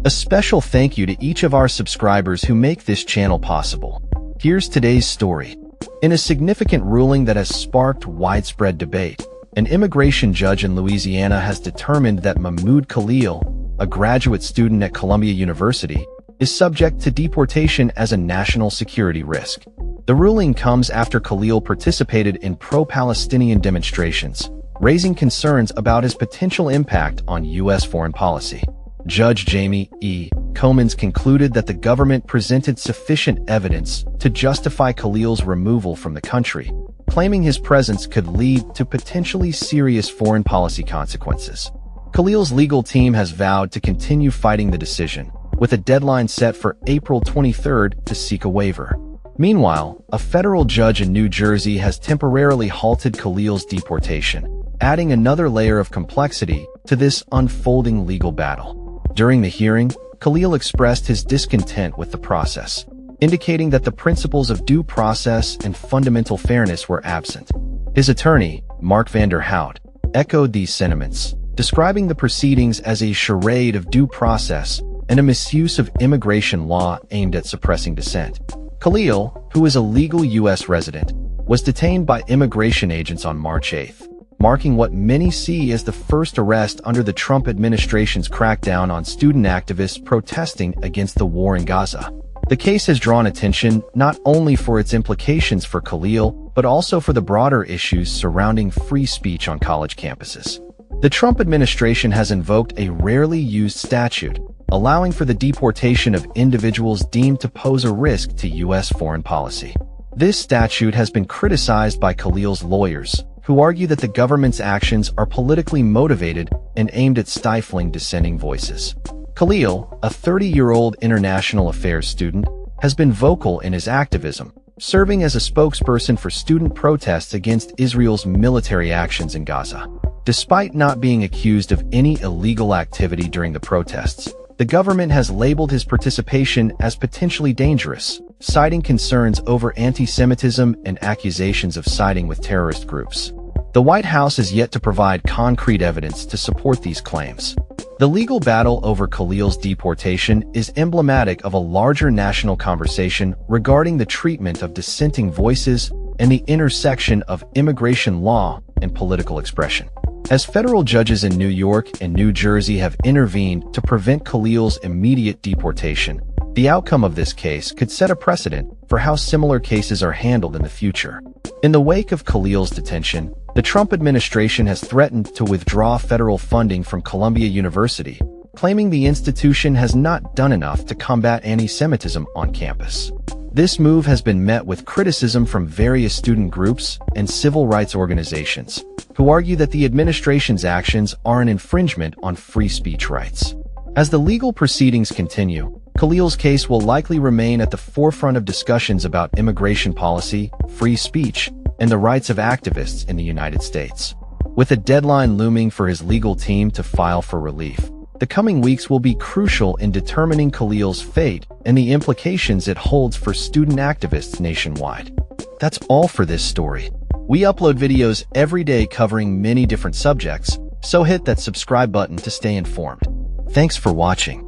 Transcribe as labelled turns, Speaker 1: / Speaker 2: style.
Speaker 1: A special thank you to each of our subscribers who make this channel possible. Here's today's story. In a significant ruling that has sparked widespread debate, an immigration judge in Louisiana has determined that Mahmoud Khalil, a graduate student at Columbia University, is subject to deportation as a national security risk. The ruling comes after Khalil participated in pro-Palestinian demonstrations, raising concerns about his potential impact on U.S. foreign policy. Judge Jamie E. Comins concluded that the government presented sufficient evidence to justify Khalil's removal from the country, claiming his presence could lead to potentially serious foreign policy consequences. Khalil's legal team has vowed to continue fighting the decision, with a deadline set for April 23rd to seek a waiver. Meanwhile, a federal judge in New Jersey has temporarily halted Khalil's deportation, adding another layer of complexity to this unfolding legal battle. During the hearing, Khalil expressed his discontent with the process, indicating that the principles of due process and fundamental fairness were absent. His attorney, Mark Vander Hout, echoed these sentiments, describing the proceedings as a charade of due process and a misuse of immigration law aimed at suppressing dissent. Khalil, who is a legal U.S. resident, was detained by immigration agents on March 8th, marking what many see as the first arrest under the Trump administration's crackdown on student activists protesting against the war in Gaza. The case has drawn attention not only for its implications for Khalil, but also for the broader issues surrounding free speech on college campuses. The Trump administration has invoked a rarely used statute, allowing for the deportation of individuals deemed to pose a risk to U.S. foreign policy. This statute has been criticized by Khalil's lawyers, who argue that the government's actions are politically motivated and aimed at stifling dissenting voices. Khalil, a 30-year-old international affairs student, has been vocal in his activism, serving as a spokesperson for student protests against Israel's military actions in Gaza. Despite not being accused of any illegal activity during the protests, the government has labeled his participation as potentially dangerous, citing concerns over anti-Semitism and accusations of siding with terrorist groups. The White House is yet to provide concrete evidence to support these claims. The legal battle over Khalil's deportation is emblematic of a larger national conversation regarding the treatment of dissenting voices and the intersection of immigration law and political expression. As federal judges in New York and New Jersey have intervened to prevent Khalil's immediate deportation, the outcome of this case could set a precedent for how similar cases are handled in the future. In the wake of Khalil's detention, the Trump administration has threatened to withdraw federal funding from Columbia University, claiming the institution has not done enough to combat anti-Semitism on campus. This move has been met with criticism from various student groups and civil rights organizations, who argue that the administration's actions are an infringement on free speech rights. As the legal proceedings continue, Khalil's case will likely remain at the forefront of discussions about immigration policy, free speech, and the rights of activists in the United States. With a deadline looming for his legal team to file for relief, the coming weeks will be crucial in determining Khalil's fate and the implications it holds for student activists nationwide. That's all for this story. We upload videos every day covering many different subjects, so hit that subscribe button to stay informed. Thanks for watching.